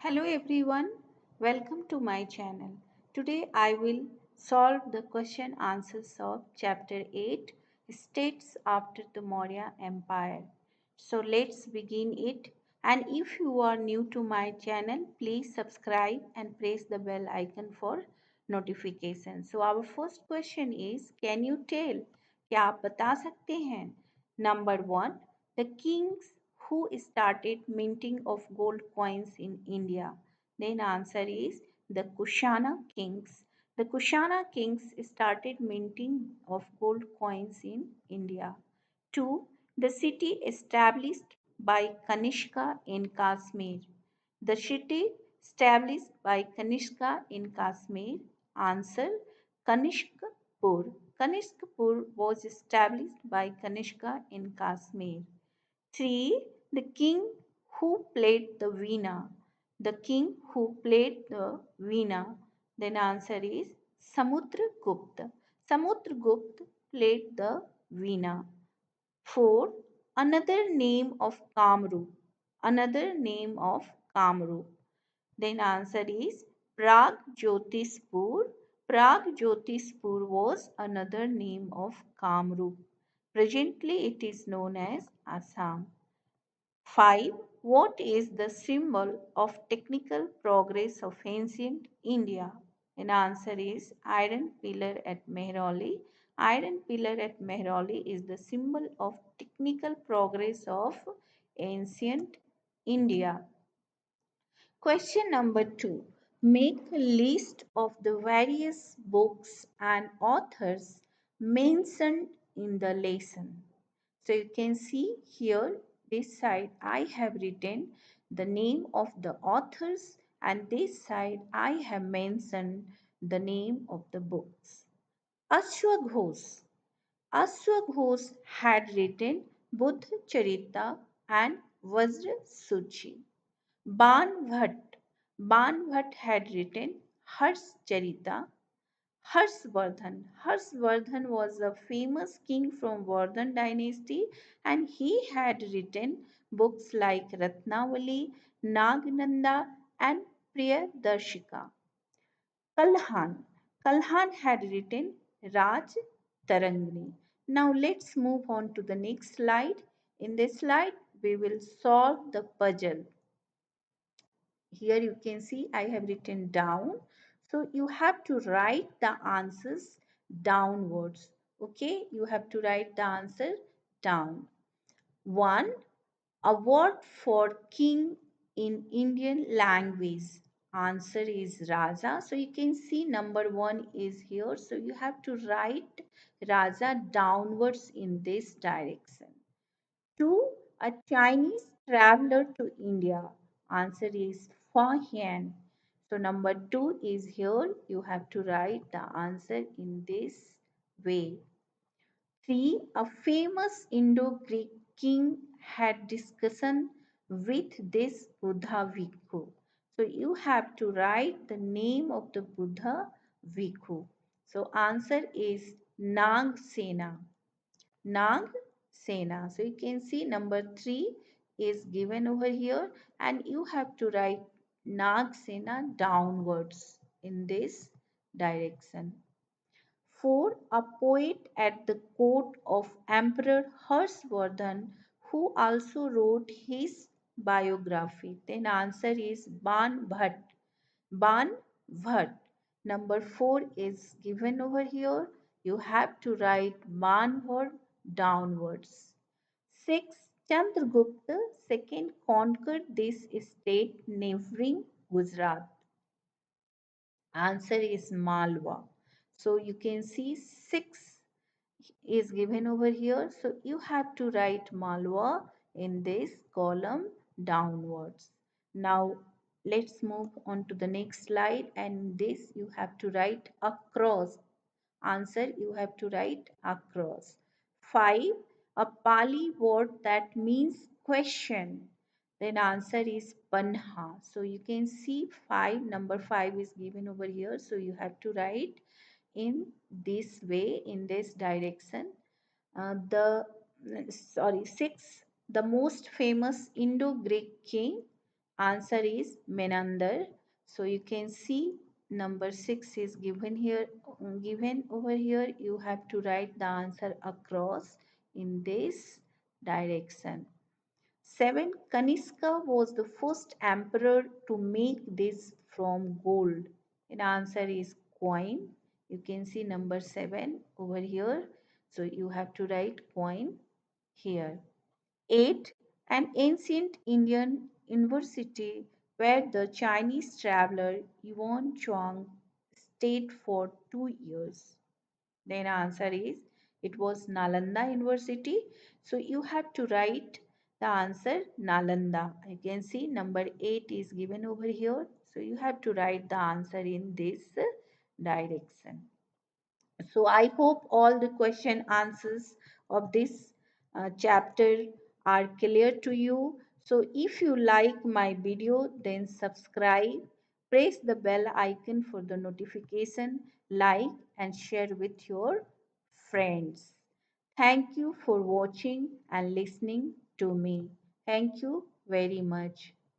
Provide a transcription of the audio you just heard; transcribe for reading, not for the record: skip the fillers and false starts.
Hello everyone, welcome to my channel. Today I will solve the question answers of chapter 8 States after the Maurya Empire. So let's begin it, and if you are new to my channel please subscribe and press the bell icon for notification. So our first question is, can you tell, क्या आप बता सकते हैं? Number 1, the kings who started minting of gold coins in India? Then answer is the Kushana kings. The Kushana kings started minting of gold coins in India. 2. The city established by Kanishka in Kashmir. The city established by Kanishka in Kashmir. Answer, Kanishkapur. Kanishkapur was established by Kanishka in Kashmir. 3. The king who played the veena. The king who played the veena. Then answer is Samudragupta. Samudragupta played the veena. 4. Another name of Kamrup. Another name of Kamrup. Then answer is Pragyotispur. Pragyotispur was another name of Kamrup. Presently it is known as Assam. 5. What is the symbol of technical progress of ancient India? And answer is iron pillar at Mehrauli. Iron pillar at Mehrauli is the symbol of technical progress of ancient India. Question number 2. Make a list of the various books and authors mentioned in the lesson. So you can see here, this side I have written the name of the authors, and this side I have mentioned the name of the books. Ashwaghosh. Ashwaghosh had written Buddha Charita and Vajra Suchi. Ban Bhatt. Ban Bhatt had written Harsh Charita. Harshvardhan. Harshvardhan was a famous king from Vardhan dynasty, and he had written books like Ratnavali, Nagnanda and Priyadarshika. Kalhan. Kalhan had written Raj Tarangni. Now let's move on to the next slide. In this slide, we will solve the puzzle. Here you can see I have written down. So you have to write the answers downwards. Okay, you have to write the answer down. 1. A word for king in Indian language. Answer is Raja. So you can see number 1 is here. So you have to write Raja downwards in this direction. 2. A Chinese traveler to India. Answer is Fahian. So number 2 is here. You have to write the answer in this way. 3. A famous Indo-Greek king had discussion with this Buddha Bhikkhu. So you have to write the name of the Buddha Bhikkhu. So answer is Nagsena. Nag Sena. So you can see number 3 is given over here, and you have to write Nag Sena downwards in this direction. 4. A poet at the court of Emperor Harshvardhan who also wrote his biography. Then answer is Ban Bhatt. Ban Bhatt. Number 4 is given over here. You have to write Ban Bhatt downwards. 6. Chandragupta second conquered this state neighboring Gujarat. Answer is Malwa. So you can see 6 is given over here. So you have to write Malwa in this column downwards. Now let's move on to the next slide, and this you have to write across. Answer you have to write across. 5. A Pali word that means question. Then answer is Panha. So you can see 5, number 5 is given over here. So you have to write in this way, in this direction. The 6, the most famous Indo-Greek king. Answer is Menander. So you can see number 6 is given here, given over here. You have to write the answer across in this direction. 7. Kanishka was the first emperor to make this from gold. And answer is coin. You can see number 7 over here. So you have to write coin here. 8. An ancient Indian university where the Chinese traveler Yuan Chuang stayed for 2 years. Then answer is it was Nalanda University. So you have to write the answer Nalanda. You can see number 8 is given over here. So you have to write the answer in this direction. So I hope all the question answers of this chapter are clear to you. So if you like my video, then subscribe, press the bell icon for the notification, like and share with your friends. Thank you for watching and listening to me. Thank you very much.